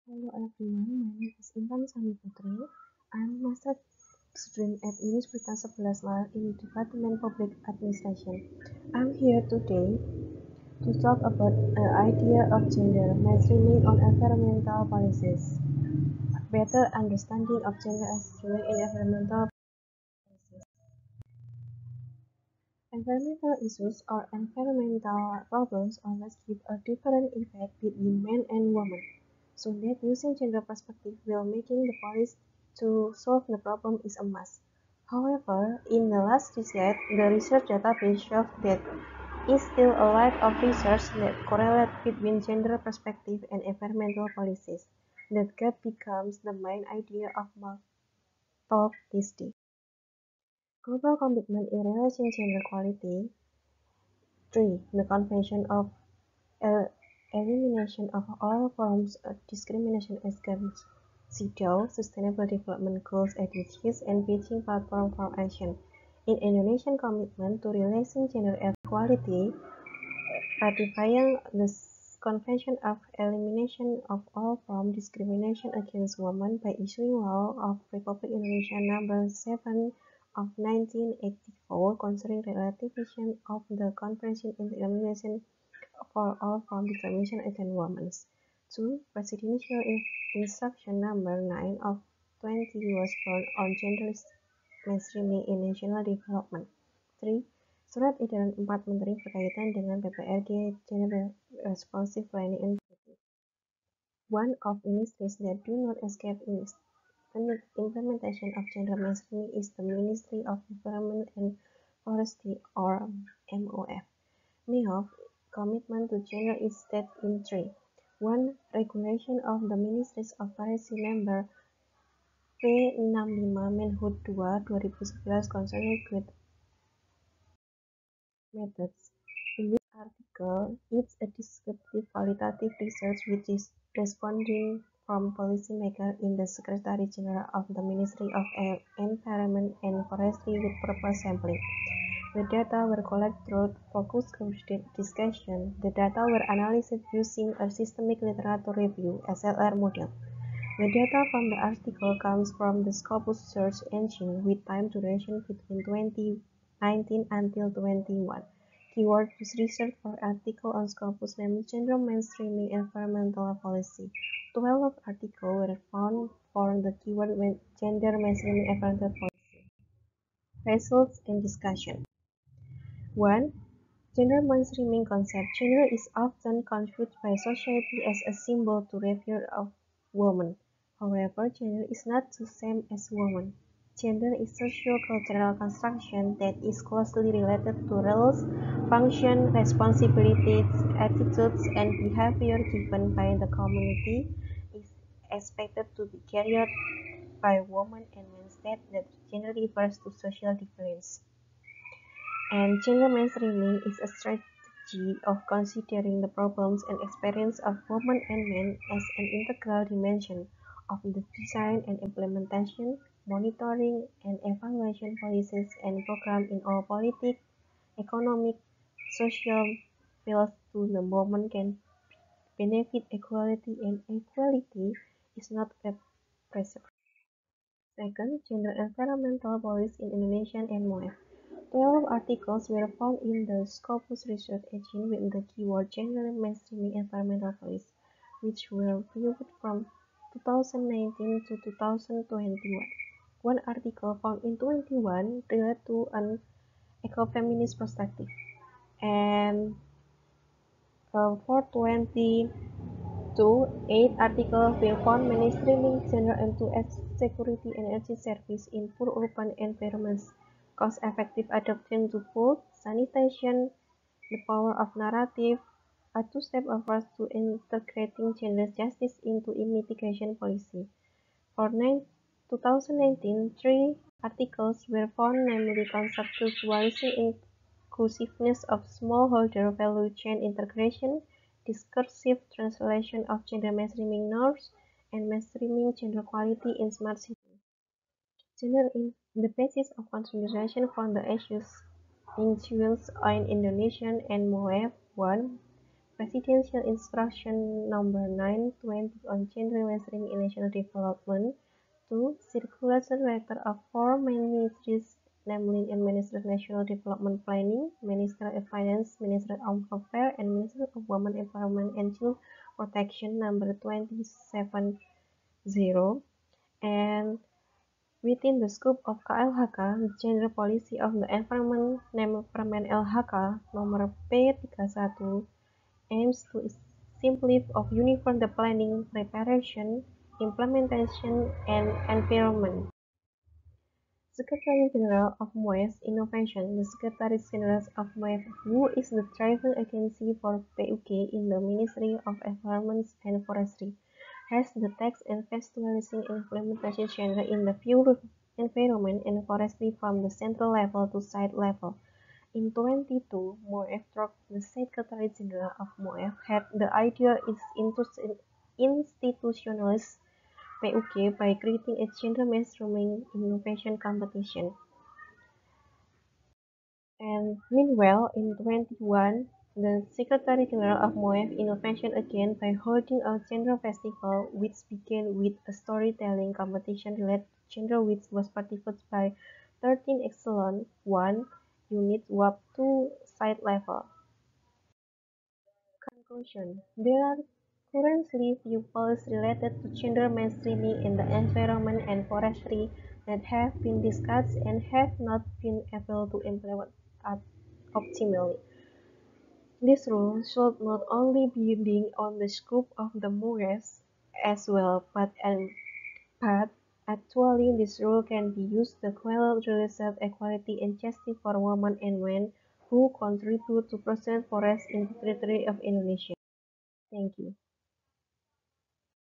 Hello everyone, my name is Intan Sani Putri. I'm master student at Universitas 11 Maret in Department Public Administration. I'm here today to talk about the idea of gender mainstreaming on environmental policies. Better understanding of gender mainstreaming in environmental policies. Environmental issues or environmental problems always give a different impact between men and women. So that using gender perspective while making the policy to solve the problem is a must. However, in the last decade, the research database shows that is still a lack of research that correlate between gender perspective and environmental policies. That gap becomes the main idea of my talk this day. Global commitment in relation gender equality. 3. The Convention of Elimination of all forms of discrimination against CEDAW, Sustainable Development Goals SDGs, and Beijing Platform for Action. In Indonesian commitment to realizing gender equality, ratifying the Convention of Elimination of all forms of discrimination against women by issuing Law of Republic Indonesia Number 7 of 1984 concerning ratification of the Convention in the Elimination for all forms of discrimination against women. 2. Presidential Instruction Number 9 of 20 was born on gender mainstreaming in national development. 3. Surat Edaran 4 Menteri berkaitan dengan PPRG Gender Responsive Planning and Budgeting. One of ministries that do not escape in implementation of gender mainstreaming is the Ministry of Environment and Forestry, or MOF. MOF commitment to gender is stated in 3. 1. Regulation of the Ministries of Forestry Number P65 Menhub 2 2011 concerning good methods. In this article, it's a descriptive qualitative research which is responding from policymakers in the Secretary General of the Ministry of Environment and Forestry with purpose sampling. The data were collected through focus group discussion. The data were analyzed using a systemic literature review (SLR) model. The data from the article comes from the Scopus search engine with time duration between 2019 until 21. Keyword research for article on Scopus named Gender Mainstreaming Environmental Policy. 12 articles were found for the keyword Gender Mainstreaming Environmental Policy. Results and discussion. 1. Gender mainstreaming concept. Gender is often confused by society as a symbol to refer of woman. However, gender is not the same as woman. Gender is socio-cultural construction that is closely related to roles, function, responsibilities, attitudes, and behavior given by the community is expected to be carried by women and men state that gender refers to social difference. And gender mainstreaming is a strategy of considering the problems and experience of women and men as an integral dimension of the design and implementation, monitoring, and evaluation policies and programs in all political, economic, social fields to the women can benefit equality, and equality is not a pressure. Second, gender environmental policy in Indonesia and MOF. 12 articles were found in the Scopus research engine with the keyword Gender Mainstreaming Environmental Policy, which were viewed from 2019 to 2021. One article found in 21 related to an ecofeminist perspective, and for 22, 8 articles were found mainstreaming gender into security and energy service in poor urban environments. Cost-effective adoption to food, sanitation, the power of narrative, a two-step approach to integrating gender justice into mitigation policy. For 2019, 3 articles were found, namely conceptualizing inclusiveness of smallholder value chain integration, discursive translation of gender mainstreaming norms, and mainstreaming gender equality in smart cities. Gender is the basis of consideration for the issues in Indonesian and MOF 1. Presidential Instruction Number 920 on Gender Mainstreaming in National Development. 2. Circulation Letter of four ministries, namely Ministry of National Development Planning, Ministry of Finance, Ministry of Home Affairs, and Ministry of Women Environment and Child Protection number 270. And within the scope of KLHK, the General Policy of the Environment, named Permen LHK nomor P31, aims to simplify of uniform the planning, preparation, implementation, and environment. Secretary General of MOEF Innovation. The Secretary General of MOEF, who is the driving agency for PUK in the Ministry of Environment and Forestry, has the task and festivalizing implementation genre in the field of environment and forestry from the central level to site level. In 22, MOEF dropped the Secretary General of MOEF had the idea is institutionalized PUK by creating a gender mainstreaming innovation competition. And meanwhile, in 21, the Secretary General of MOEF innovation again by holding a gender festival which began with a storytelling competition related to gender which was participated by 13 Excellent 1 units up to site level. Conclusion. There are currently few policies related to gender mainstreaming in the environment and forestry that have been discussed and have not been able to implement optimally. This rule should not only be building on the scope of the MOES as well, but actually this rule can be used to realize equality and justice for women and men who contribute to protect forests in the territory of Indonesia. Thank you.